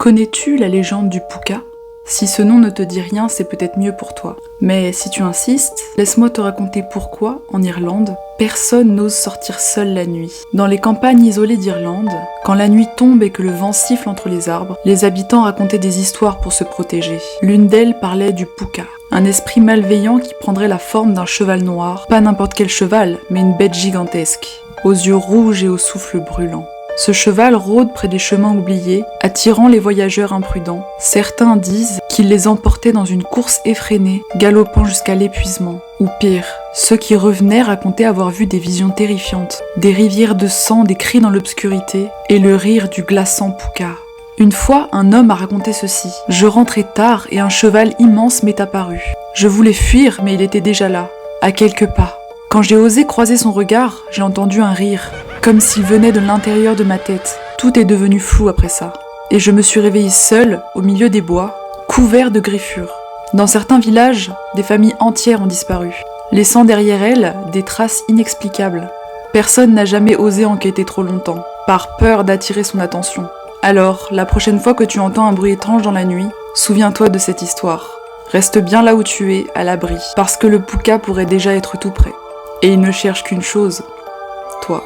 Connais-tu la légende du Púca ? Si ce nom ne te dit rien, c'est peut-être mieux pour toi. Mais si tu insistes, laisse-moi te raconter pourquoi, en Irlande, personne n'ose sortir seul la nuit. Dans les campagnes isolées d'Irlande, quand la nuit tombe et que le vent siffle entre les arbres, les habitants racontaient des histoires pour se protéger. L'une d'elles parlait du Púca, un esprit malveillant qui prendrait la forme d'un cheval noir, pas n'importe quel cheval, mais une bête gigantesque, aux yeux rouges et au souffle brûlant. Ce cheval rôde près des chemins oubliés, attirant les voyageurs imprudents. Certains disent qu'il les emportait dans une course effrénée, galopant jusqu'à l'épuisement. Ou pire, ceux qui revenaient racontaient avoir vu des visions terrifiantes, des rivières de sang, des cris dans l'obscurité, et le rire du glaçant Púca. Une fois, un homme a raconté ceci. Je rentrais tard et un cheval immense m'est apparu. Je voulais fuir, mais il était déjà là, à quelques pas. Quand j'ai osé croiser son regard, j'ai entendu un rire, comme s'il venait de l'intérieur de ma tête. Tout est devenu flou après ça. Et je me suis réveillée seule, au milieu des bois, couvert de griffures. Dans certains villages, des familles entières ont disparu, laissant derrière elles des traces inexplicables. Personne n'a jamais osé enquêter trop longtemps, par peur d'attirer son attention. Alors, la prochaine fois que tu entends un bruit étrange dans la nuit, souviens-toi de cette histoire. Reste bien là où tu es, à l'abri, parce que le Púca pourrait déjà être tout près. Et il ne cherche qu'une chose, toi.